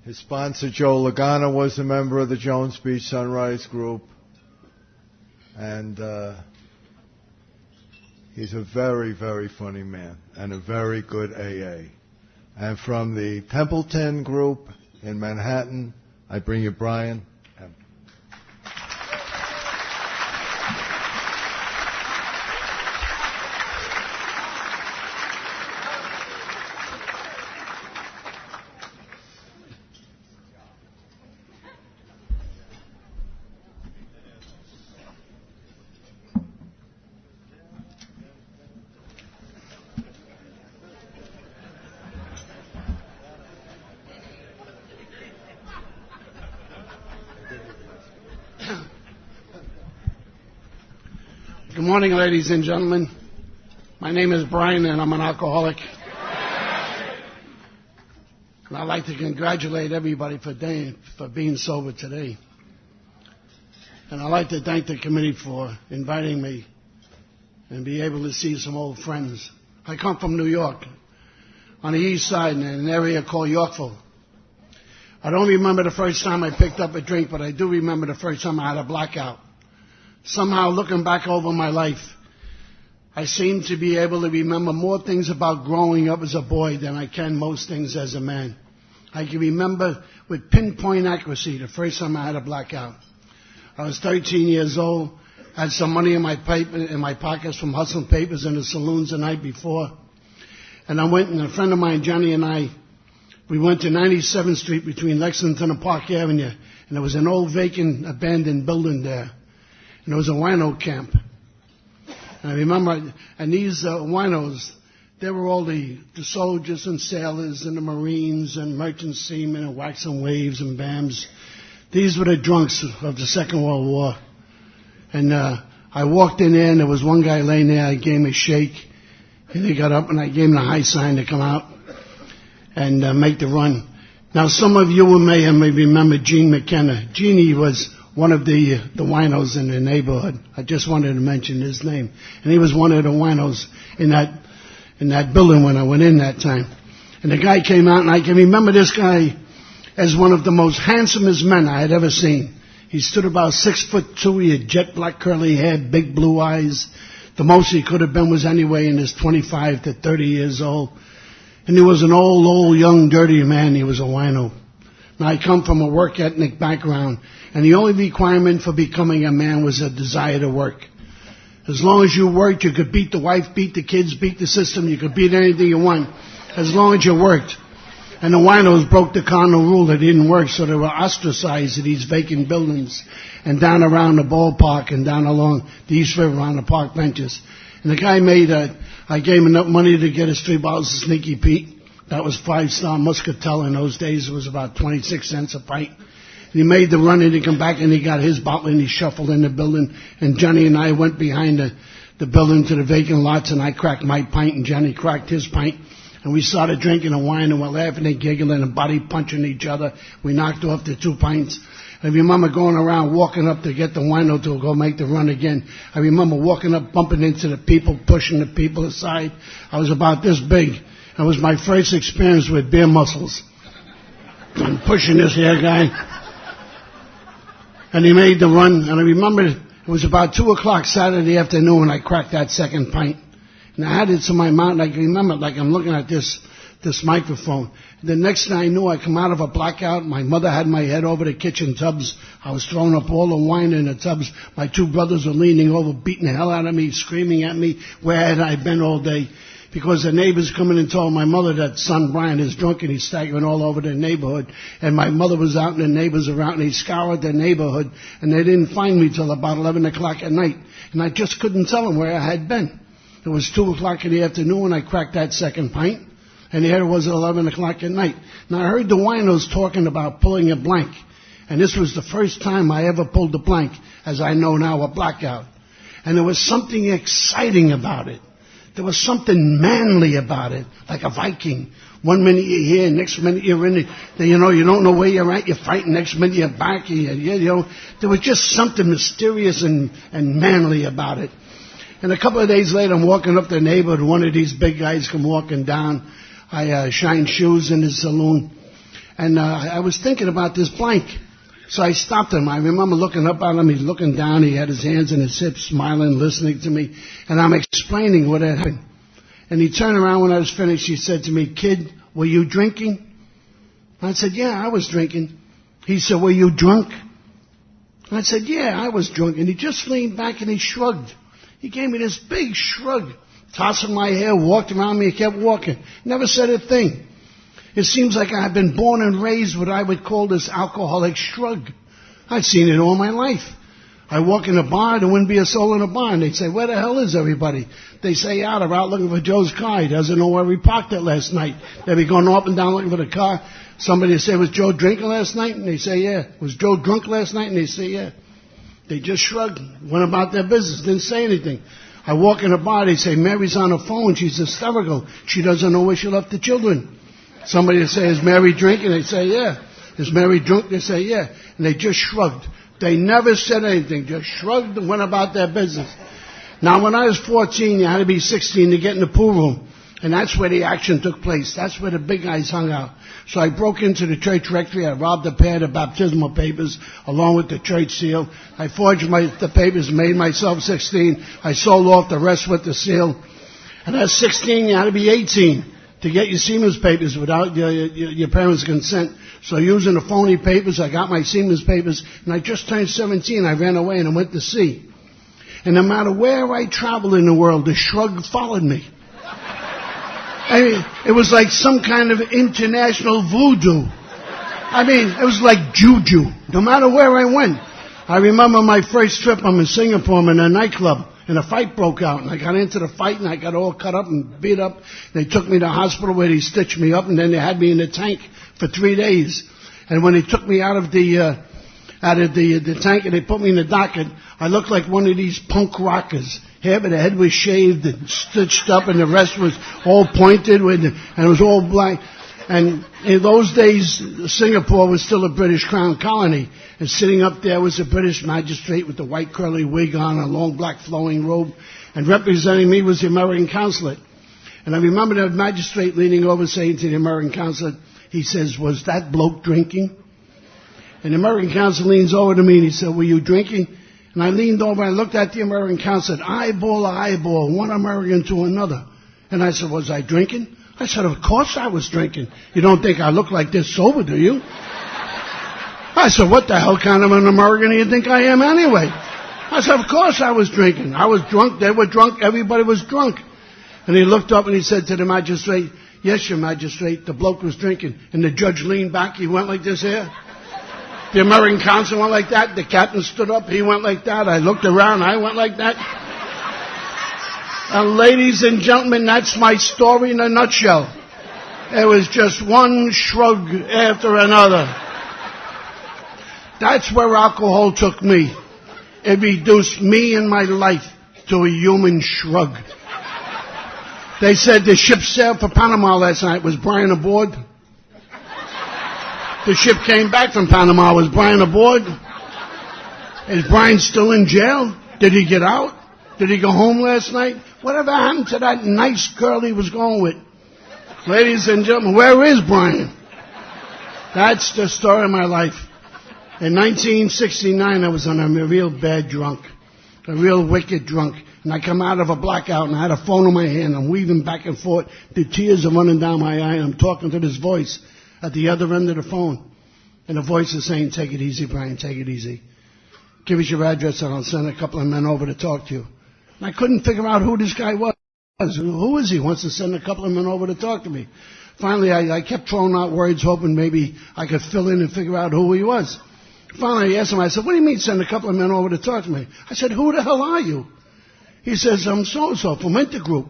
His sponsor, Joe Lagana, was a member of the Jones Beach Sunrise Group. And he's a very, very funny man and a very good AA. And from the Templeton Group in Manhattan, I bring you Brian. Good morning, ladies and gentlemen. My name is Brian, and I'm an alcoholic. And I'd like to congratulate everybody for being sober today. And I'd like to thank the committee for inviting me and be able to see some old friends. I come from New York, on the east side, in an area called Yorkville. I don't remember the first time I picked up a drink, but I do remember the first time I had a blackout. Somehow, looking back over my life, I seem to be able to remember more things about growing up as a boy than I can most things as a man. I can remember with pinpoint accuracy the first time I had a blackout. I was 13 years old, had some money in my pockets from hustling papers in the saloons the night before. And I went, and a friend of mine, Johnny, and I, we went to 97th Street between Lexington and Park Avenue, and there was an old vacant abandoned building there. And there was a wino camp. And I remember, and these winos, they were all the soldiers and sailors and the Marines and merchant seamen and waxing waves and BAMs. These were the drunks of the Second World War. And I walked in there, and there was one guy laying there. I gave him a shake, and he got up, and I gave him the high sign to come out and make the run. Now, some of you may remember Gene McKenna. Jeannie was one of the winos in the neighborhood. I just wanted to mention his name. And he was one of the winos in that building when I went in that time. And the guy came out, and I can remember this guy as one of the most handsomest men I had ever seen. He stood about 6'2". He had jet black curly hair, big blue eyes. The most he could have been was anyway in his 25 to 30 years old. And he was an old, young, dirty man. He was a wino. Now, I come from a work ethnic background, and the only requirement for becoming a man was a desire to work. As long as you worked, you could beat the wife, beat the kids, beat the system. You could beat anything you want, as long as you worked. And the winos broke the cardinal rule that it didn't work, so they were ostracized in these vacant buildings and down around the ballpark and down along the East River on the park benches. And the guy I gave him enough money to get his 3 bottles of Sneaky Pete. That was 5-star Muscatel in those days. It was about 26 cents a pint. And he made the run, and he come back, and he got his bottle, and he shuffled in the building. And Johnny and I went behind the building to the vacant lots, and I cracked my pint, and Johnny cracked his pint. And we started drinking the wine, and we're laughing and giggling and body punching each other. We knocked off the 2 pints. I remember going around, walking up to get the wino to go make the run again. I remember walking up, bumping into the people, pushing the people aside. I was about this big. It was my first experience with beer muscles. I'm pushing this here guy. And he made the run. And I remember it was about 2 o'clock Saturday afternoon when I cracked that second pint. And I had it to my mouth, and I can remember like I'm looking at this microphone. And the next thing I knew, I come out of a blackout. My mother had my head over the kitchen tubs. I was throwing up all the wine in the tubs. My 2 brothers were leaning over, beating the hell out of me, screaming at me, where had I been all day? Because the neighbors come in and told my mother that son Brian is drunk and he's staggering all over the neighborhood. And my mother was out and the neighbors around, and he scoured the neighborhood, and they didn't find me till about 11 o'clock at night. And I just couldn't tell them where I had been. It was 2 o'clock in the afternoon when I cracked that second pint, and here it was at 11 o'clock at night. Now, I heard the winos talking about pulling a blank, and this was the first time I ever pulled a blank, as I know now, a blackout. And there was something exciting about it. There was something manly about it, like a Viking. 1 minute you're here, next minute you're in it. You don't know where you're at, you're fighting, next minute you're back. There was just something mysterious and manly about it. And a couple of days later, I'm walking up the neighborhood. One of these big guys come walking down. I shine shoes in his saloon. And I was thinking about this blank. So I stopped him. I remember looking up at him. He's looking down. He had his hands in his hips, smiling, listening to me. And I'm explaining what had happened. And he turned around when I was finished. He said to me, "Kid, were you drinking?" I said, "Yeah, I was drinking." He said, "Were you drunk?" I said, "Yeah, I was drunk." And he just leaned back and he shrugged. He gave me this big shrug, tossing my hair, walked around me, and kept walking. Never said a thing. It seems like I've been born and raised what I would call this alcoholic shrug. I've seen it all my life. I walk in a bar, there wouldn't be a soul in a bar, and they'd say, "Where the hell is everybody?" They say, they're out looking for Joe's car. He doesn't know where we parked it last night. They'd be going up and down looking for the car. Somebody would say, "Was Joe drinking last night?" And they say, "Yeah." "Was Joe drunk last night?" And they say, "Yeah." They just shrugged, went about their business, didn't say anything. I walk in a bar, they say, "Mary's on the phone, she's hysterical. She doesn't know where she left the children." Somebody would say, "Is Mary drinking?" They say, "Yeah." "Is Mary drunk?" They say, "Yeah." And they just shrugged. They never said anything, just shrugged and went about their business. Now, when I was 14, you had to be 16 to get in the pool room. And that's where the action took place. That's where the big guys hung out. So I broke into the church rectory. I robbed a pair of baptismal papers along with the church seal. I forged the papers, made myself 16. I sold off the rest with the seal. And at 16, you had to be 18 to get your Siemens papers without your parents' consent. So using the phony papers, I got my Siemens papers, and I just turned 17. I ran away and I went to sea. And no matter where I traveled in the world, the shrug followed me. I mean, it was like some kind of international voodoo. I mean, it was like juju. No matter where I went. I remember my first trip, I'm in Singapore, I'm in a nightclub, and a fight broke out. And I got into the fight, and I got all cut up and beat up. They took me to the hospital where they stitched me up, and then they had me in the tank for 3 days. And when they took me out of the tank and they put me in the docket, I looked like one of these punk rockers. Hair, but the head was shaved and stitched up, and the rest was all pointed, and it was all black. And in those days, Singapore was still a British crown colony. And sitting up there was a British magistrate with the white curly wig on, a long black flowing robe. And representing me was the American consulate. And I remember the magistrate leaning over saying to the American consulate, he says, "Was that bloke drinking?" And the American consul leans over to me and he said, "Were you drinking?" And I leaned over and I looked at the American consul, eyeball to eyeball, one American to another. And I said, "Was I drinking?" I said, "Of course I was drinking. You don't think I look like this sober, do you?" I said, "What the hell kind of an American do you think I am anyway?" I said, "Of course I was drinking. I was drunk. They were drunk. Everybody was drunk." And he looked up and he said to the magistrate, "Yes, your magistrate, the bloke was drinking." And the judge leaned back. He went like this here. The American consul went like that. The captain stood up. He went like that. I looked around. I went like that. And ladies and gentlemen, that's my story in a nutshell. It was just one shrug after another. That's where alcohol took me. It reduced me and my life to a human shrug. They said the ship sailed for Panama last night. Was Brian aboard? The ship came back from Panama. Was Brian aboard? Is Brian still in jail? Did he get out? Did he go home last night? Whatever happened to that nice girl he was going with? Ladies and gentlemen, where is Brian? That's the story of my life. In 1969, I was on a real bad drunk, a real wicked drunk. And I come out of a blackout and I had a phone in my hand. I'm weaving back and forth. The tears are running down my eye. And I'm talking to this voice at the other end of the phone. And the voice is saying, "Take it easy, Brian, take it easy. Give us your address and I'll send a couple of men over to talk to you." And I couldn't figure out who this guy was. Who is he? Wants to send a couple of men over to talk to me. Finally, I kept throwing out words, hoping maybe I could fill in and figure out who he was. Finally, I asked him, I said, "What do you mean send a couple of men over to talk to me?" I said, "Who the hell are you?" He says, "I'm so-and-so from Intergroup."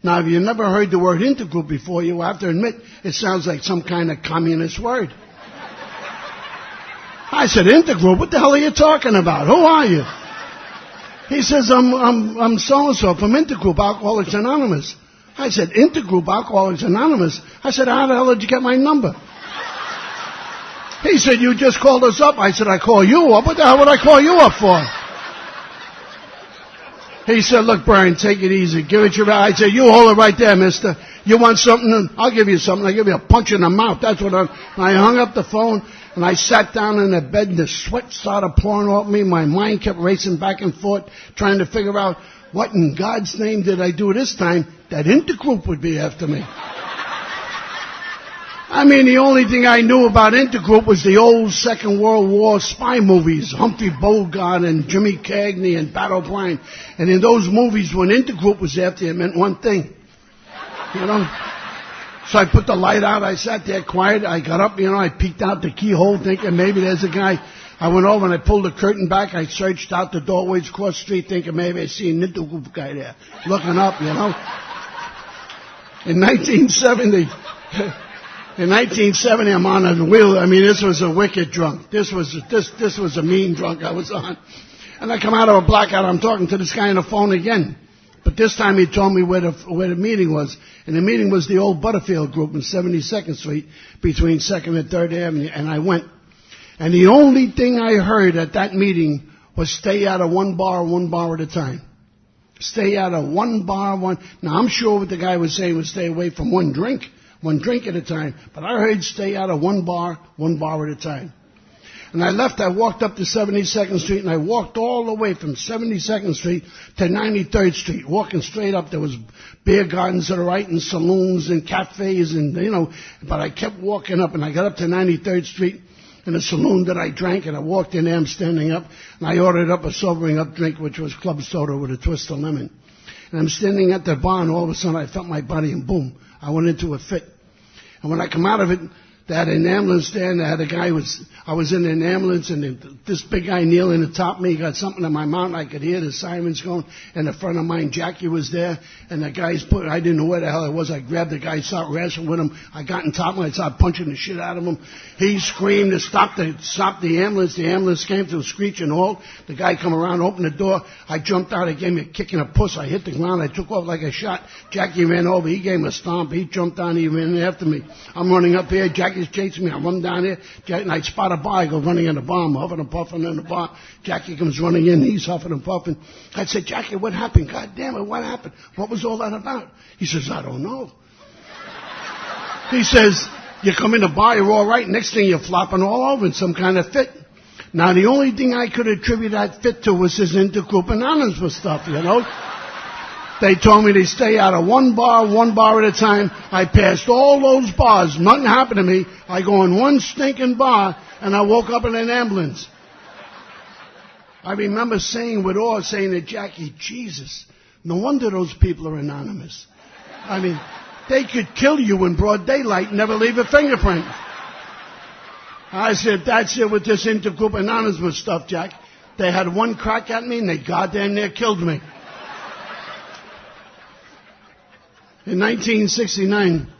Now, if you've never heard the word Intergroup before, you have to admit it sounds like some kind of communist word. I said, "Intergroup? What the hell are you talking about? Who are you?" He says, I'm so-and-so from Intergroup, Alcoholics Anonymous." I said, "Intergroup, Alcoholics Anonymous?" I said, "How the hell did you get my number?" He said, "You just called us up." I said, "I call you up? What the hell would I call you up for?" He said, look, Brian, take it easy. Give it your... I said, you hold it right there, mister. You want something? I'll give you something. I'll give you a punch in the mouth. That's what I hung up the phone, and I sat down in the bed, and the sweat started pouring off me. My mind kept racing back and forth, trying to figure out what in God's name did I do this time that Intergroup would be after me. I mean, the only thing I knew about Intergroup was the old Second World War spy movies, Humphrey Bogart and Jimmy Cagney and Pat O'Brien. And in those movies, when Intergroup was after, it meant one thing, you know. So I put the light out. I sat there quiet. I got up, you know. I peeked out the keyhole, thinking maybe there's a guy. I went over and I pulled the curtain back. I searched out the doorways across the street, thinking maybe I see an Intergroup guy there, looking up, you know. In 1970, I'm on a wheel. I mean, this was a wicked drunk. This was a mean drunk I was on. And I come out of a blackout. I'm talking to this guy on the phone again. But this time he told me where the meeting was. And the meeting was the old Butterfield group in 72nd Street between 2nd and 3rd Avenue. And I went. And the only thing I heard at that meeting was stay out of one bar at a time. Stay out of one bar, one. Now, I'm sure what the guy was saying was stay away from one drink at a time. But I heard stay out of one bar at a time. And I left, I walked up to 72nd Street, and I walked all the way from 72nd Street to 93rd Street, walking straight up. There was beer gardens to the right, and saloons, and cafes, and, you know, but I kept walking up, and I got up to 93rd Street, in a saloon that I drank, and I walked in there, I'm standing up, and I ordered up a sobering up drink, which was club soda with a twist of lemon. And I'm standing at the bar, and all of a sudden I felt my body, and boom, I went into a fit. And when I come out of it, they had an ambulance there, and they had a guy I was in an ambulance, and this big guy kneeling atop me, he got something in my mouth, and I could hear the sirens going, and a friend of mine, Jackie, was there, and the guy's I didn't know where the hell I was. I grabbed the guy, started wrestling with him. I got on top of him, I started punching the shit out of him. He screamed to stop the ambulance. The ambulance came to a screeching halt. The guy come around, opened the door. I jumped out, he gave me a kick and a push. I hit the ground, I took off like a shot. Jackie ran over, he gave me a stomp, he jumped down, he ran after me. I'm running up here, Jackie's chasing me, I run down here, and I spot a bar, I go running in the bar, I'm huffing and puffing in the bar. Jackie comes running in, he's huffing and puffing. I said, Jackie, what happened? God damn it, what happened? What was all that about? He says, I don't know. He says, you come in the bar, you're all right, next thing you're flopping all over in some kind of fit. Now, the only thing I could attribute that fit to was his intergroup anonymous stuff, you know. They told me to stay out of one bar at a time. I passed all those bars. Nothing happened to me. I go in one stinking bar, and I woke up in an ambulance. I remember saying with awe, saying to Jackie, Jesus, no wonder those people are anonymous. I mean, they could kill you in broad daylight and never leave a fingerprint. I said, that's it with this intergroup anonymous stuff, Jack. They had one crack at me, and they goddamn near killed me. In 1969,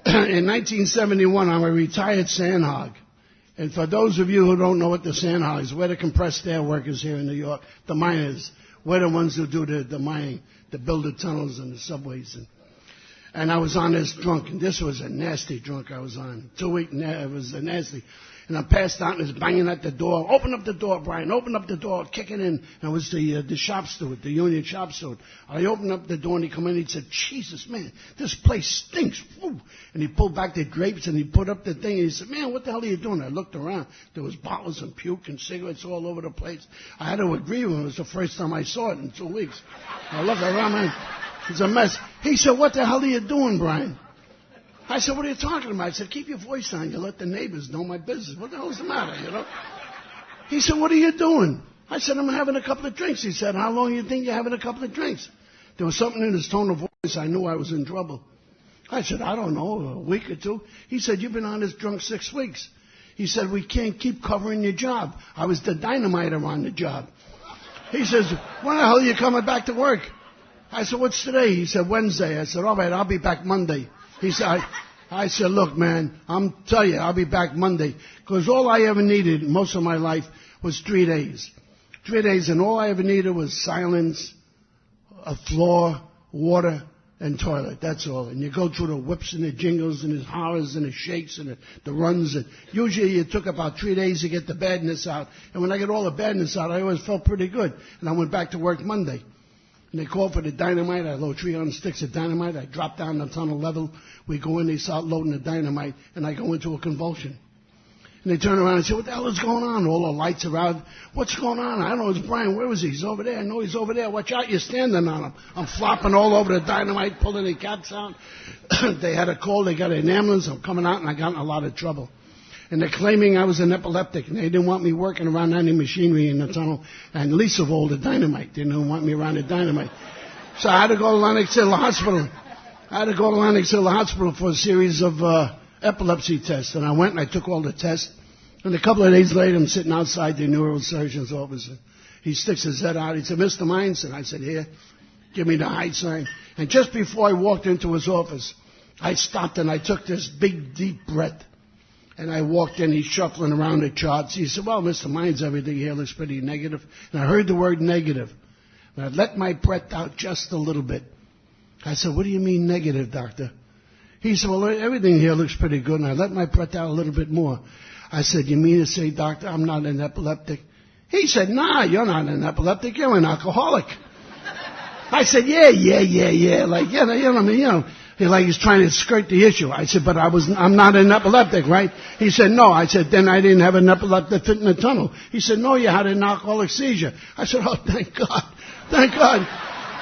in 1971, I'm a retired sandhog. And for those of you who don't know what the sandhog is, we're the compressed air workers here in New York, the miners. We're the ones who do the mining, to build the tunnels and the subways. And I was on this drunk, and this was a nasty drunk I was on. 2 weeks, it was a nasty. And I passed out, and it's banging at the door. Open up the door, Brian. Open up the door. Kicking in. And it was the shop steward, the union shop steward. I opened up the door, and he come in, and he said, Jesus, man, this place stinks. Woo. And he pulled back the drapes, and he put up the thing, and he said, man, what the hell are you doing? I looked around. There was bottles and puke and cigarettes all over the place. I had to agree with him. It was the first time I saw it in 2 weeks. I looked around, man. It's a mess. He said, what the hell are you doing, Brian? I said, what are you talking about? I said, keep your voice down. You let the neighbors know my business. What the hell is the matter, you know? He said, what are you doing? I said, I'm having a couple of drinks. He said, how long do you think you're having a couple of drinks? There was something in his tone of voice. I knew I was in trouble. I said, I don't know, a week or two. He said, you've been on this drunk 6 weeks. He said, we can't keep covering your job. I was the dynamiter on the job. He says, when the hell are you coming back to work? I said, what's today? He said, Wednesday. I said, all right, I'll be back Monday. He said, I said, look, man, I'm telling you, I'll be back Monday. Because all I ever needed most of my life was 3 days. 3 days, and all I ever needed was silence, a floor, water, and toilet. That's all. And you go through the whips and the jingles and the horrors and the shakes and the runs. And usually it took about 3 days to get the badness out. And when I get all the badness out, I always felt pretty good. And I went back to work Monday. And they called for the dynamite. I load 300 sticks of dynamite. I drop down the tunnel level. We go in, they start loading the dynamite, and I go into a convulsion. And they turn around and say, what the hell is going on? All the lights are out. What's going on? I don't know. It's Brian. Where is he? He's over there. I know he's over there. Watch out. You're standing on him. I'm flopping all over the dynamite, pulling the caps out. They had a call. They got an ambulance. I'm coming out, and I got in a lot of trouble. And they're claiming I was an epileptic, and they didn't want me working around any machinery in the tunnel, and least of all the dynamite. They didn't want me around the dynamite. So I had to go to Lenox Hill Hospital. For a series of epilepsy tests, and I went and I took all the tests. And a couple of days later, I'm sitting outside the neurosurgeon's office. He sticks his head out. He said, Mr. Mines, and I said, here, give me the high sign. And just before I walked into his office, I stopped and I took this big, deep breath. And I walked in, he's shuffling around the charts. He said, well, Mr. Mines, everything here looks pretty negative. And I heard the word negative. And I let my breath out just a little bit. I said, what do you mean negative, doctor? He said, well, everything here looks pretty good. And I let my breath out a little bit more. I said, you mean to say, doctor, I'm not an epileptic? He said, nah, you're not an epileptic. You're an alcoholic. I said, yeah. Like, like he's trying to skirt the issue. I said, but I'm not an epileptic, right? He said, no. I said, then I didn't have an epileptic fit in the tunnel. He said, no, you had an alcoholic seizure. I said, oh, thank God. Thank God.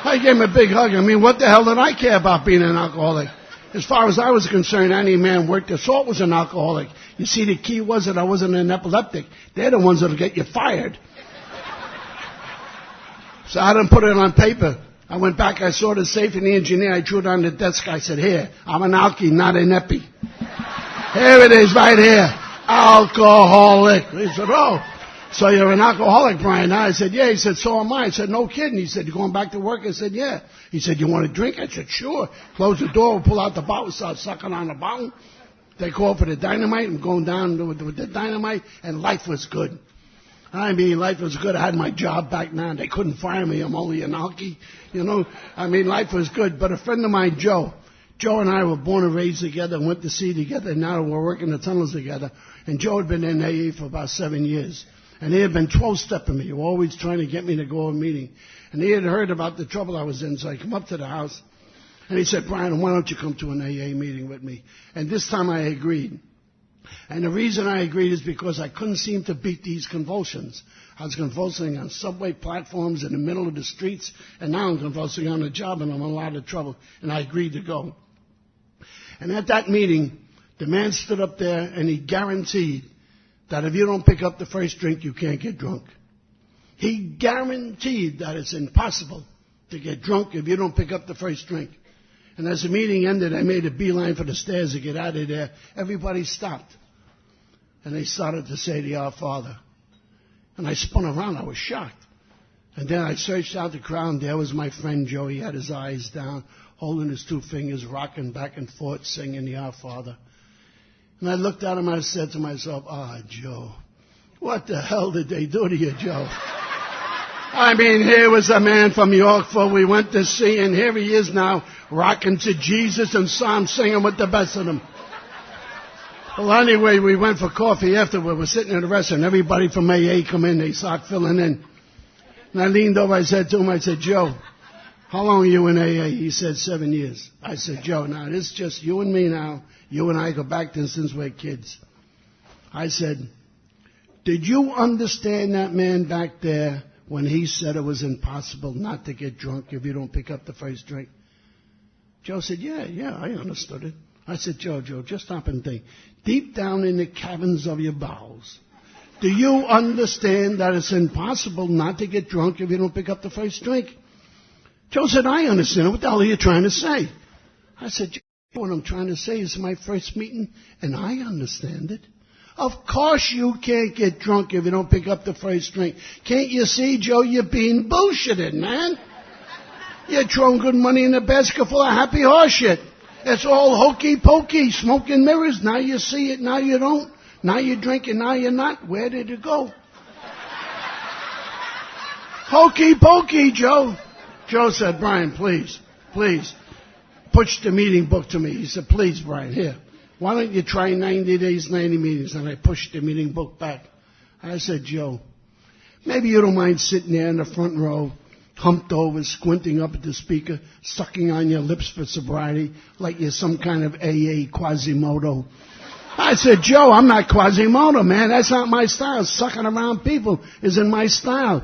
I gave him a big hug. I mean, what the hell did I care about being an alcoholic? As far as I was concerned, any man worth their salt was an alcoholic. You see, the key was that I wasn't an epileptic. They're the ones that'll get you fired. So I didn't put it on paper. I went back, I saw the safe and the engineer, I drew it on the desk, I said, here, I'm an alky, not an epi. Here it is, right here. Alcoholic. He said, oh, so you're an alcoholic, Brian? I said, yeah. He said, so am I. I said, no kidding. He said, you going back to work? I said, yeah. He said, you want a drink? I said, sure. Close the door, we'll pull out the bottle, start sucking on the bottle. They called for the dynamite. I'm going down with the dynamite, and life was good. I mean, life was good. I had my job back now. They couldn't fire me. I'm only an alky. I mean, life was good. But a friend of mine, Joe and I were born and raised together, went to sea together, and now we're working the tunnels together. And Joe had been in AA for about 7 years. And he had been 12-stepping me, always trying to get me to go to a meeting. And he had heard about the trouble I was in, so I come up to the house. And he said, Brian, why don't you come to an AA meeting with me? And this time I agreed. And the reason I agreed is because I couldn't seem to beat these convulsions. I was convulsing on subway platforms in the middle of the streets, and now I'm convulsing on the job, and I'm in a lot of trouble. And I agreed to go. And at that meeting, the man stood up there, and he guaranteed that if you don't pick up the first drink, you can't get drunk. He guaranteed that it's impossible to get drunk if you don't pick up the first drink. And as the meeting ended, I made a beeline for the stairs to get out of there. Everybody stopped. And they started to say the Our Father. And I spun around. I was shocked. And then I searched out the crowd, and there was my friend Joe. He had his eyes down, holding his 2 fingers, rocking back and forth, singing the Our Father. And I looked at him and I said to myself, Joe, what the hell did they do to you, Joe? I mean, here was a man from Yorkville we went to see, and here he is now, rocking to Jesus and psalm singing with the best of them. Well, anyway, we went for coffee afterward. We're sitting in the restaurant. Everybody from AA come in. They start filling in. And I leaned over. I said to him, I said, Joe, how long are you in AA? He said, 7 years. I said, Joe, now, this is just you and me now. You and I go back there since we're kids. I said, did you understand that man back there when he said it was impossible not to get drunk if you don't pick up the first drink? Joe said, yeah, I understood it. I said, Joe, just stop and think. Deep down in the caverns of your bowels, do you understand that it's impossible not to get drunk if you don't pick up the first drink? Joe said, I understand it. What the hell are you trying to say? I said, Joe, what I'm trying to say is my first meeting, and I understand it. Of course you can't get drunk if you don't pick up the first drink. Can't you see, Joe, you're being bullshitted, man? You're throwing good money in a basket full of happy horse shit. It's all hokey pokey, smoke and mirrors. Now you see it, now you don't. Now you're drinking, now you're not. Where did it go? Hokey pokey, Joe. Joe said, Brian, please. pushed the meeting book to me. He said, please, Brian, here, why don't you try 90 days, 90 meetings? And I pushed the meeting book back. I said, Joe, maybe you don't mind sitting there in the front row, humped over, squinting up at the speaker, sucking on your lips for sobriety, like you're some kind of AA Quasimodo. I said, Joe, I'm not Quasimodo, man. That's not my style. Sucking around people isn't my style.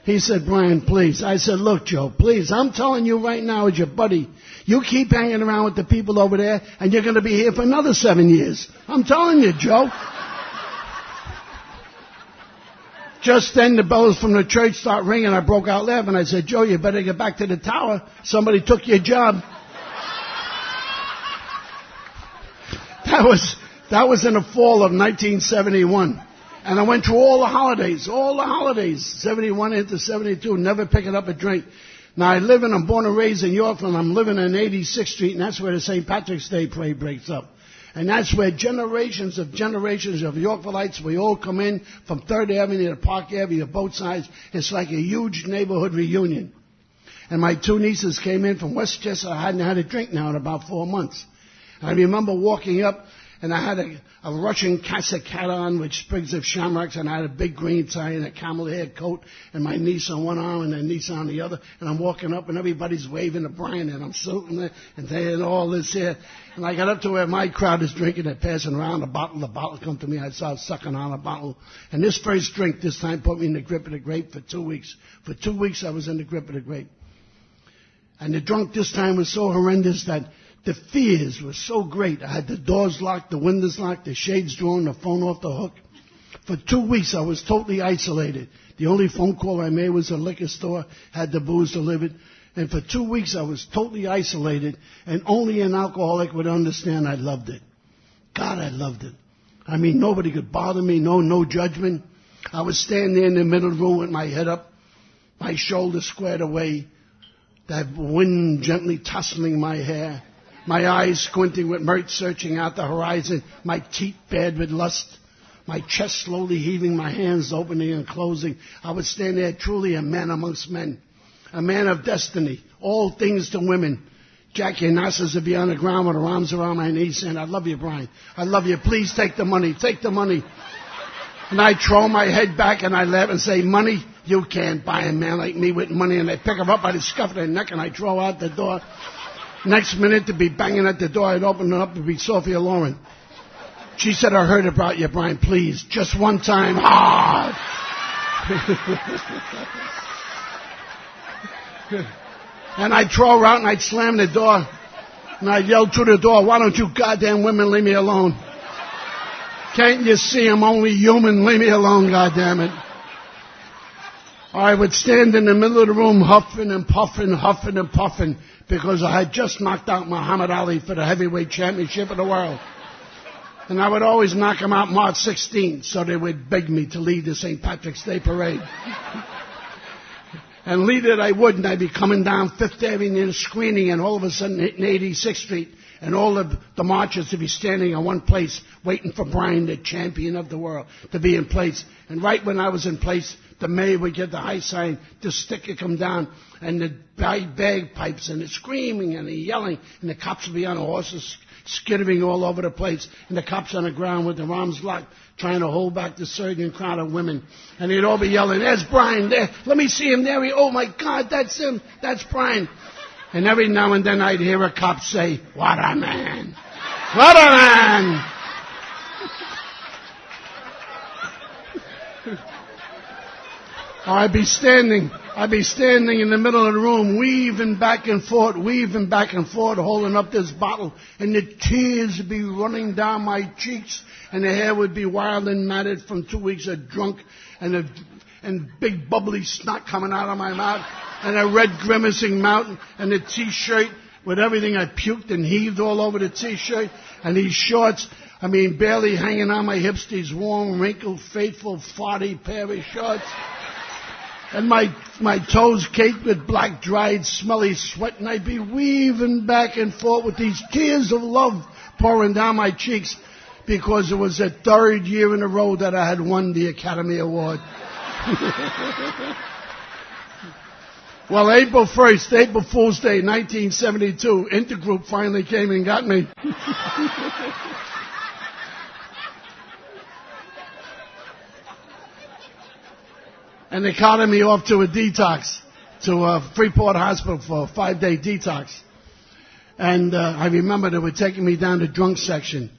He said, Brian, please. I said, look, Joe, please. I'm telling you right now as your buddy, you keep hanging around with the people over there, and you're going to be here for another 7 years. I'm telling you, Joe. Just then the bells from the church start ringing. I broke out laughing. I said, Joe, you better get back to the tower. Somebody took your job. That was in the fall of 1971. And I went through all the holidays, 71 into 72, never picking up a drink. Now, I'm born and raised in Yorkville. I'm living on 86th Street, and that's where the St. Patrick's Day parade breaks up. And that's where generations of Yorkvilleites, we all come in from 3rd Avenue to Park Avenue, both sides. It's like a huge neighborhood reunion. And my 2 nieces came in from Westchester. I hadn't had a drink now in about 4 months. And I remember walking up, and I had a Russian cassock hat on with sprigs of shamrocks, and I had a big green tie and a camel hair coat, and my niece on one arm and their niece on the other. And I'm walking up, and everybody's waving to Brian, and I'm sitting there, and they had all this here. And I got up to where my crowd is drinking, they're passing around a bottle. The bottle come to me, I started sucking on a bottle. And this first drink this time put me in the grip of the grape for 2 weeks. For 2 weeks I was in the grip of the grape. And the drunk this time was so horrendous that the fears were so great. I had the doors locked, the windows locked, the shades drawn, the phone off the hook. For 2 weeks, I was totally isolated. The only phone call I made was a liquor store, had the booze delivered. And for 2 weeks, I was totally isolated, and only an alcoholic would understand I loved it. God, I loved it. I mean, nobody could bother me, no judgment. I was standing there in the middle of the room with my head up, my shoulders squared away, that wind gently tussling my hair. My eyes squinting with mirth, searching out the horizon. My teeth bared with lust. My chest slowly heaving, my hands opening and closing. I would stand there truly a man amongst men. A man of destiny. All things to women. Jackie Nasser would be on the ground with her arms around my knees saying, I love you, Brian. I love you. Please take the money. Take the money. And I throw my head back and I laugh and say, money? You can't buy a man like me with money. And I pick him up by the scuff of their neck and I throw out the door. Next minute, to be banging at the door, I'd open it up to be Sophia Loren. She said, I heard about you, Brian, please. Just one time. Hard. And I'd throw her out and I'd slam the door. And I'd yell through the door, why don't you goddamn women leave me alone? Can't you see I'm only human? Leave me alone, goddammit. I would stand in the middle of the room huffing and puffing, because I had just knocked out Mohammed Ali for the heavyweight championship of the world. And I would always knock him out March 16th, so they would beg me to lead the St. Patrick's Day parade. And lead it I would, and I'd be coming down 5th Avenue screening, and all of a sudden hitting 86th Street, and all of the marchers would be standing in one place, waiting for Brian, the champion of the world, to be in place. And right when I was in place, the mayor would get the high sign, the stick would come down, and the bagpipes, and the screaming, and the yelling, and the cops would be on the horses, skittering all over the place, and the cops on the ground with their arms locked, trying to hold back the surging crowd of women. And they'd all be yelling, there's Brian, there, let me see him there, oh my God, that's him, that's Brian. And every now and then I'd hear a cop say, what a man, what a man. I'd be standing in the middle of the room, weaving back and forth, holding up this bottle, and the tears would be running down my cheeks, and the hair would be wild and matted from 2 weeks of drunk, and big bubbly snot coming out of my mouth, and a red grimacing mouth, and the T-shirt with everything. I puked and heaved all over the T-shirt, and these shorts, barely hanging on my hips, these warm, wrinkled, faithful, farty pair of shorts. And my toes caked with black, dried, smelly sweat, and I'd be weaving back and forth with these tears of love pouring down my cheeks, because it was the 3rd year in a row that I had won the Academy Award. Well, April 1st, April Fool's Day, 1972, Intergroup finally came and got me. And they carted me off to a detox, to Freeport Hospital for a 5-day detox. And I remember they were taking me down to drunk section.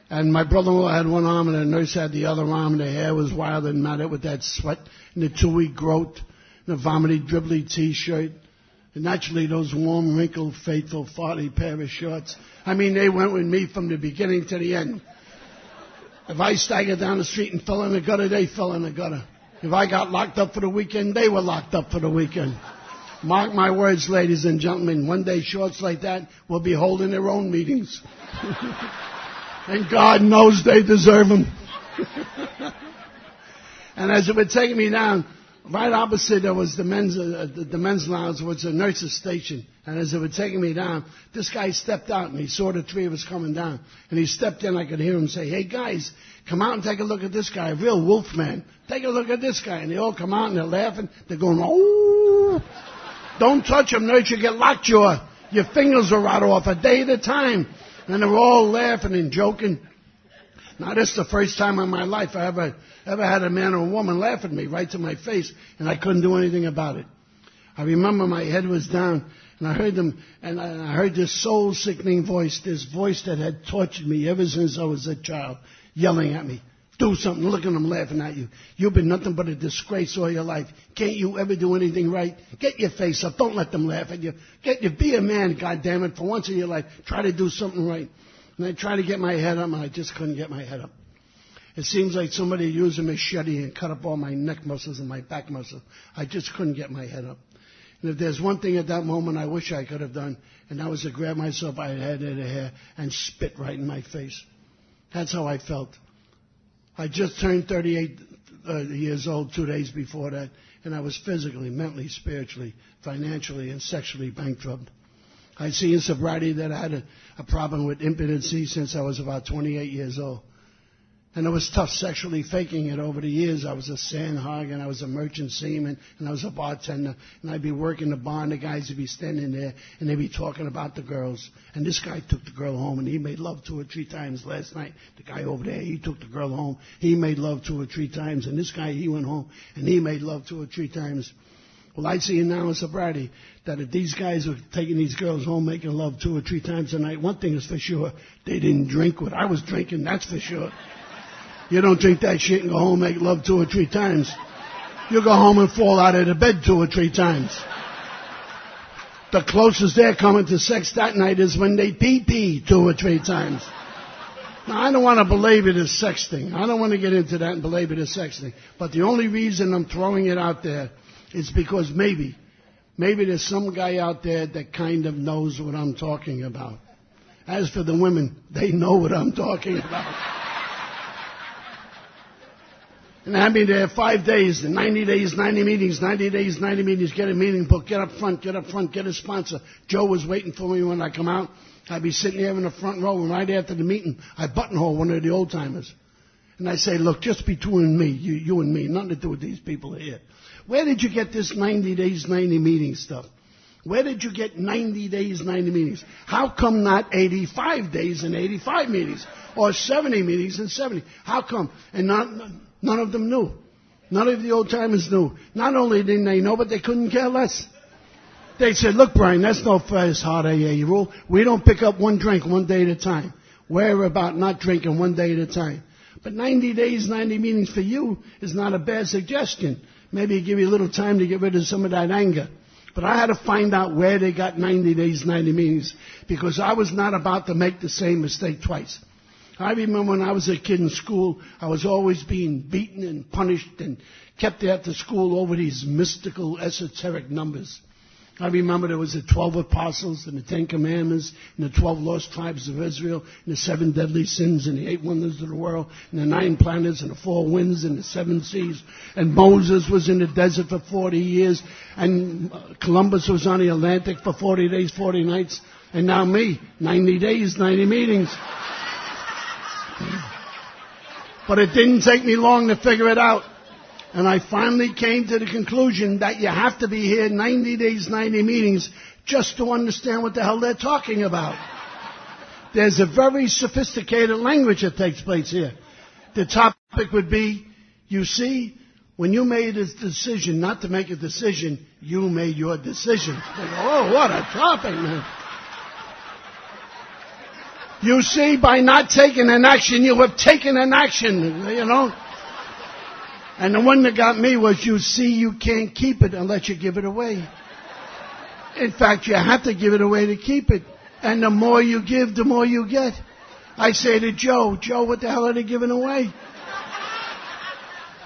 And my brother-in-law had one arm and the nurse had the other arm. And their hair was wild and matted with that sweat and the 2-week growth and the vomity, dribbly T-shirt. And naturally those warm, wrinkled, faithful, farty pair of shorts. I mean, they went with me from the beginning to the end. If I staggered down the street and fell in the gutter, they fell in the gutter. If I got locked up for the weekend, they were locked up for the weekend. Mark my words, ladies and gentlemen, one day shorts like that will be holding their own meetings. And God knows they deserve them. And as it would take me down, right opposite there was the men's lounge, was the nurse's station. And as it would take me down, this guy stepped out and he saw the three of us coming down. And he stepped in, I could hear him say, "Hey guys, come out and take a look at this guy, a real wolf man. Take a look at this guy." And they all come out and they're laughing. They're going, "Oh, don't touch him, nurse, you get lockjaw. Your fingers will rot off a day at a time." And they're all laughing and joking. Now, this is the first time in my life I ever had a man or a woman laugh at me right to my face, and I couldn't do anything about it. I remember my head was down, and I heard them, and I heard this soul-sickening voice, this voice that had tortured me ever since I was a child, yelling at me. "Do something, look at them laughing at you. You've been nothing but a disgrace all your life. Can't you ever do anything right? Get your face up, don't let them laugh at you. Be a man, goddammit, for once in your life. Try to do something right." And I tried to get my head up, and I just couldn't get my head up. It seems like somebody used a machete and cut up all my neck muscles and my back muscles. I just couldn't get my head up. And if there's one thing at that moment I wish I could have done, and that was to grab myself by the head of the hair and spit right in my face. That's how I felt. I just turned 38 years old 2 days before that, and I was physically, mentally, spiritually, financially, and sexually bankrupt. I see in sobriety that I had a problem with impotency since I was about 28 years old. And it was tough sexually faking it over the years. I was a sand hog, and I was a merchant seaman, and I was a bartender. And I'd be working the bar, and the guys would be standing there, and they'd be talking about the girls. And this guy took the girl home, and he made love 2 or 3 times last night. The guy over there, he took the girl home. He made love 2 or 3 times. And this guy, he went home, and he made love 2 or 3 times. Well, I see now in sobriety that if these guys were taking these girls home, making love 2 or 3 times a night, one thing is for sure, they didn't drink what I was drinking, that's for sure. You don't drink that shit and go home and make love 2 or 3 times. You go home and fall out of the bed 2 or 3 times. The closest they're coming to sex that night is when they pee 2 or 3 times. Now, I don't want to belabor this sex thing. I don't want to get into that and belabor the sex thing. But the only reason I'm throwing it out there is because maybe there's some guy out there that kind of knows what I'm talking about. As for the women, they know what I'm talking about. And I mean, there are 5 days, 90 days, 90 meetings, 90 days, 90 meetings, get a meeting book, get up front, get a sponsor. Joe was waiting for me when I come out. I'd be sitting there in the front row, and right after the meeting, I buttonhole one of the old timers. And I say, "Look, just between me, you and me, nothing to do with these people here. Where did you get this 90 days, 90 meetings stuff? Where did you get 90 days, 90 meetings? How come not 85 days and 85 meetings? Or 70 meetings and 70? How come?" And none of them knew. None of the old timers knew. Not only didn't they know, but they couldn't care less. They said, "Look, Brian, that's no first hard AA rule. We don't pick up one drink one day at a time. We're about not drinking one day at a time." But 90 days, 90 meetings for you is not a bad suggestion. Maybe give you a little time to get rid of some of that anger. But I had to find out where they got 90 days, 90 meetings, because I was not about to make the same mistake twice. I remember when I was a kid in school, I was always being beaten and punished and kept after school over these mystical, esoteric numbers. I remember there was the 12 apostles and the 10 commandments and the 12 lost tribes of Israel and the 7 deadly sins and the 8 wonders of the world and the 9 planets and the 4 winds and the 7 seas. And Moses was in the desert for 40 years and Columbus was on the Atlantic for 40 days, 40 nights. And now me, 90 days, 90 meetings. But it didn't take me long to figure it out. And I finally came to the conclusion that you have to be here 90 days, 90 meetings just to understand what the hell they're talking about. There's a very sophisticated language that takes place here. The topic would be, you see, when you made a decision not to make a decision, you made your decision. They go, oh, what a topic, man. You see, by not taking an action, you have taken an action, you know. And the one that got me was, you see, you can't keep it unless you give it away. In fact, you have to give it away to keep it. And the more you give, the more you get. I say to Joe, what the hell are they giving away?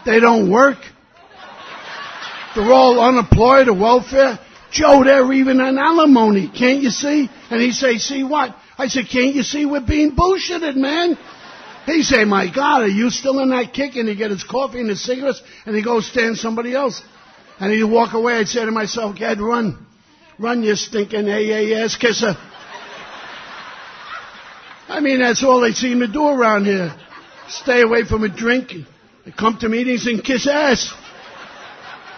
They don't work. They're all unemployed or welfare. Joe, they're even on alimony. Can't you see? And he say, see what? I said, can't you see we're being bullshitted, man? He say, my God, are you still in that kick? And he get his coffee and his cigarettes, and he goes stand somebody else. And he'd walk away. I'd say to myself, Gad, run. Run, you stinking ass kisser. I mean, that's all they seem to do around here. Stay away from a drink, come to meetings and kiss ass.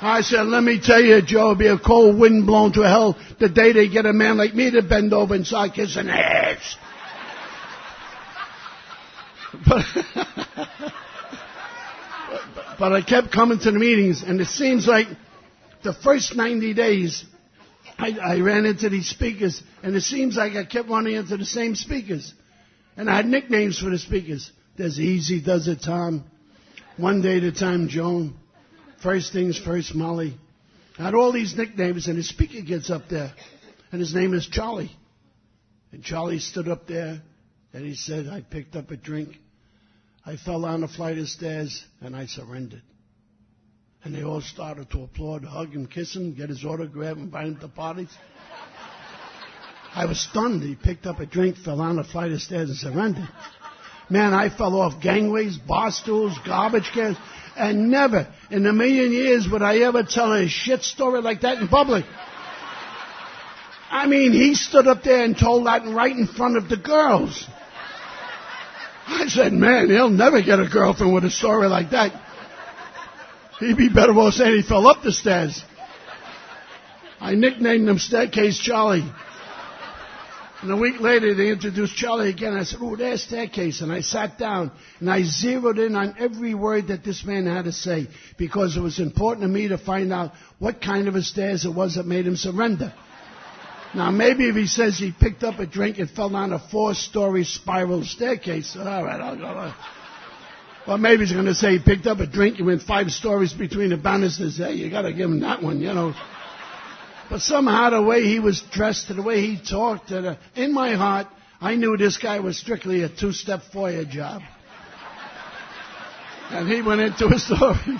I said, let me tell you, Joe, it'll be a cold wind blown to hell the day they get a man like me to bend over and start kissing ass. But I kept coming to the meetings, and it seems like the first 90 days, I ran into these speakers, and it seems like I kept running into the same speakers. And I had nicknames for the speakers. There's Easy Does It Tom, One Day at a Time Joan, First Things First Molly. I had all these nicknames, and the speaker gets up there, and his name is Charlie. And Charlie stood up there, and he said, I picked up a drink. I fell down a flight of stairs, and I surrendered. And they all started to applaud, hug him, kiss him, get his autograph, invite him to parties. I was stunned. He picked up a drink, fell down a flight of stairs, and surrendered. Man, I fell off gangways, bar stools, garbage cans, and never in a million years would I ever tell a shit story like that in public. I mean, he stood up there and told that right in front of the girls. I said, man, he'll never get a girlfriend with a story like that. He'd be better off saying he fell up the stairs. I nicknamed him Staircase Charlie. And a week later, they introduced Charlie again. I said, oh, there's Staircase. And I sat down, and I zeroed in on every word that this man had to say, because it was important to me to find out what kind of a stairs it was that made him surrender. Now, maybe if he says he picked up a drink and fell down a 4-story spiral staircase, all right, I'll go. Well, maybe he's going to say he picked up a drink and went 5 stories between the banisters. Hey, you got to give him that one, you know. But somehow the way he was dressed, the way he talked, in my heart, I knew this guy was strictly a 2-step foyer job. And he went into a story.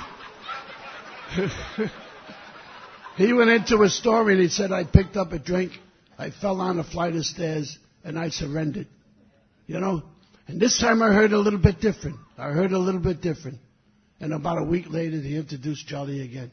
He went into a story and he said, I picked up a drink, I fell down a flight of stairs, and I surrendered. You know? And this time I heard a little bit different. And about a week later, they introduced Charlie again.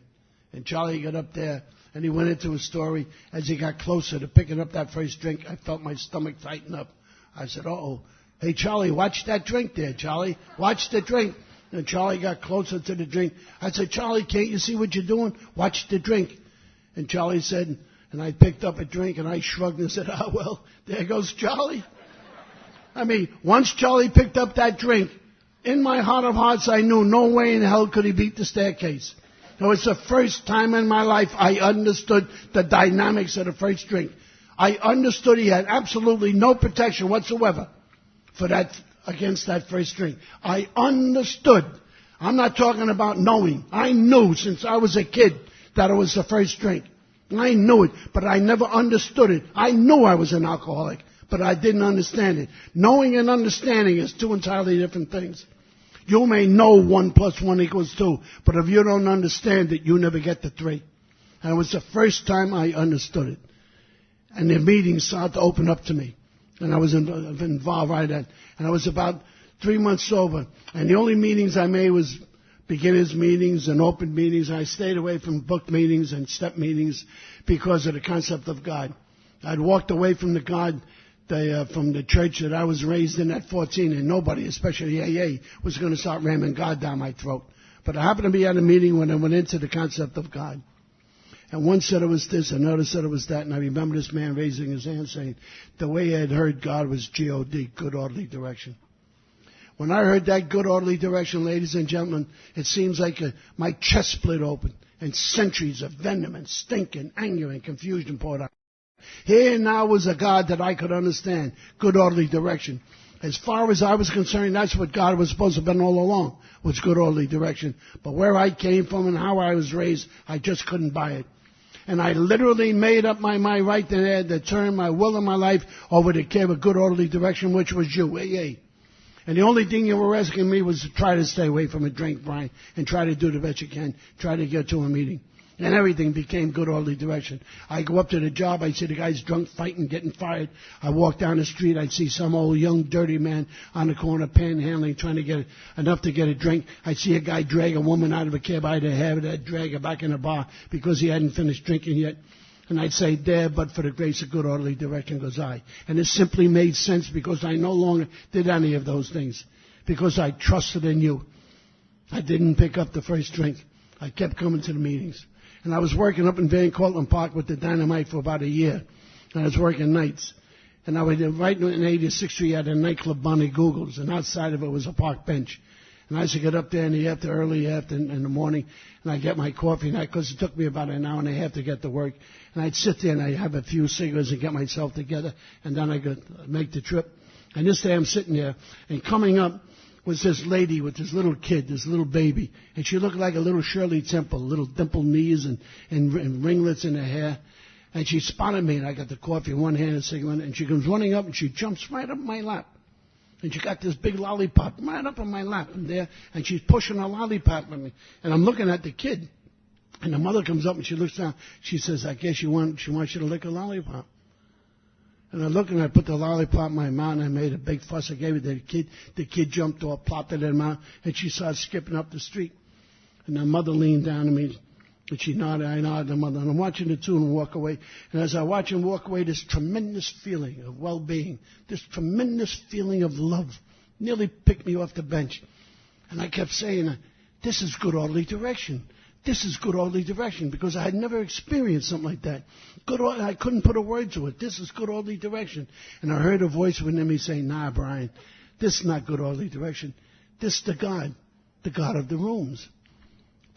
And Charlie got up there, and he went into a story. As he got closer to picking up that first drink, I felt my stomach tighten up. I said, uh-oh. Hey, Charlie, watch that drink there, Charlie. Watch the drink. And Charlie got closer to the drink. I said, Charlie, can't you see what you're doing? Watch the drink. And Charlie said, and I picked up a drink, and I shrugged and said, oh, well, there goes Charlie. I mean, once Charlie picked up that drink, in my heart of hearts, I knew no way in hell could he beat the staircase. It was the first time in my life I understood the dynamics of the first drink. I understood he had absolutely no protection whatsoever for that, against that first drink. I understood. I'm not talking about knowing. I knew since I was a kid that it was the first drink. I knew it, but I never understood it. I knew I was an alcoholic, but I didn't understand it. Knowing and understanding is 2 entirely different things. You may know 1 + 1 = 2, but if you don't understand it, you never get to 3. And it was the first time I understood it. And the meetings started to open up to me. And I was involved right then. And I was about 3 months sober. And the only meetings I made was beginners meetings and open meetings. I stayed away from book meetings and step meetings because of the concept of God. I'd walked away from the God, from the church that I was raised in at 14, and nobody, especially AA, was going to start ramming God down my throat. But I happened to be at a meeting when I went into the concept of God. And one said it was this, another said it was that, and I remember this man raising his hand saying, the way I had heard God was G-O-D, good orderly direction. When I heard that good orderly direction, ladies and gentlemen, it seems like my chest split open, and centuries of venom and stink and anger and confusion poured out. Here now was a God that I could understand, good orderly direction. As far as I was concerned, that's what God was supposed to have been all along, was good orderly direction. But where I came from and how I was raised, I just couldn't buy it. And I literally made up my mind right there to turn my will and my life over to care of good orderly direction, which was you, AA. And the only thing you were asking me was to try to stay away from a drink, Brian, and try to do the best you can, try to get to a meeting. And everything became good orderly direction. I go up to the job, I see the guys drunk, fighting, getting fired. I walk down the street, I'd see some old young dirty man on the corner panhandling, trying to get enough to get a drink. I'd see a guy drag a woman out of a cab by the hair, that drag her back in the bar because he hadn't finished drinking yet. And I'd say, there, but for the grace of good orderly direction goes I. And it simply made sense because I no longer did any of those things. Because I trusted in you. I didn't pick up the first drink. I kept coming to the meetings. And I was working up in Van Cortlandt Park with the Dynamite for about a year. And I was working nights. And I was right in 86th Street at a nightclub, Bonnie Google's. And outside of it was a park bench. And I used to get up there in the early in the morning, and I'd get my coffee, because it took me about an hour and a half to get to work. And I'd sit there and I'd have a few cigarettes and get myself together, and then I could make the trip. And this day I'm sitting there, and coming up was this lady with this little kid, this little baby. And she looked like a little Shirley Temple, little dimpled knees and ringlets in her hair. And she spotted me, and I got the coffee in one hand and a cigarette, and she comes running up, and she jumps right up my lap. And she got this big lollipop right up on my lap and there, and she's pushing a lollipop at me. And I'm looking at the kid. And the mother comes up and she looks down. She says, I guess she wants you to lick a lollipop. And I looked and I put the lollipop in my mouth and I made a big fuss. I gave it to the kid. The kid jumped off, plopped it in her mouth, and she started skipping up the street. And the mother leaned down to me. And she nodded, I nodded the mother. And I'm watching the two and walk away. And as I watch him walk away, this tremendous feeling of well-being, this tremendous feeling of love nearly picked me off the bench. And I kept saying, this is good orderly direction. This is good orderly direction, because I had never experienced something like that. I couldn't put a word to it. This is good orderly direction. And I heard a voice within me saying, nah, Brian, this is not good orderly direction. This is the God of the rooms.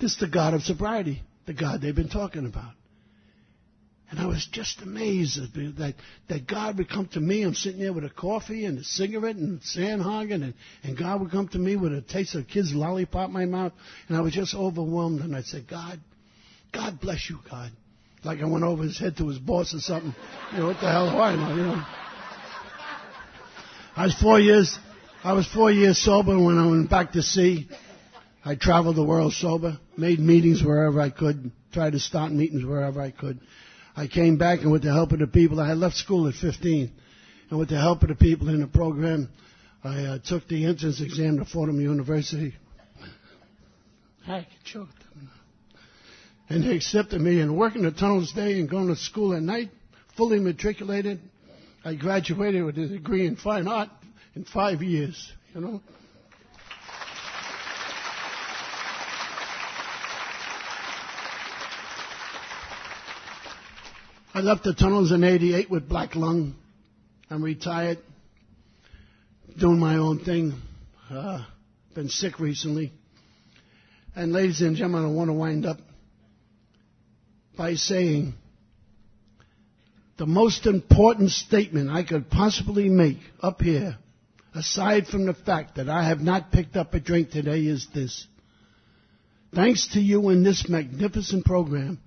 This is the God of sobriety. The God they've been talking about. And I was just amazed that God would come to me. I'm sitting there with a coffee and a cigarette and sandhogging, and God would come to me with a taste of a kid's lollipop in my mouth. And I was just overwhelmed. And I said, God bless you, God. Like I went over his head to his boss or something. What the hell do I know, I was 4 years sober when I went back to sea. I traveled the world sober, made meetings wherever I could, tried to start meetings wherever I could. I came back, and with the help of the people, I had left school at 15, and with the help of the people in the program, I took the entrance exam to Fordham University. I get choked. And they accepted me, and working the tunnels day and going to school at night, fully matriculated. I graduated with a degree in fine art in 5 years, I left the tunnels in 88 with black lung. I'm retired, doing my own thing. Been sick recently. And ladies and gentlemen, I want to wind up by saying the most important statement I could possibly make up here, aside from the fact that I have not picked up a drink today, is this. Thanks to you and this magnificent program,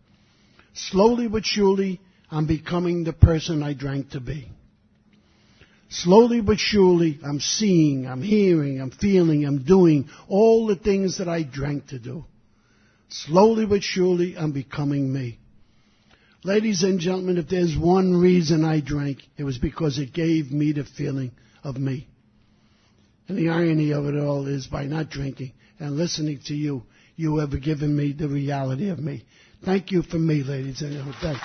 slowly but surely, I'm becoming the person I drank to be. Slowly but surely, I'm seeing, I'm hearing, I'm feeling, I'm doing all the things that I drank to do. Slowly but surely, I'm becoming me. Ladies and gentlemen, if there's one reason I drank, it was because it gave me the feeling of me. And the irony of it all is, by not drinking and listening to you, you have given me the reality of me. Thank you for me, ladies and gentlemen. Thanks.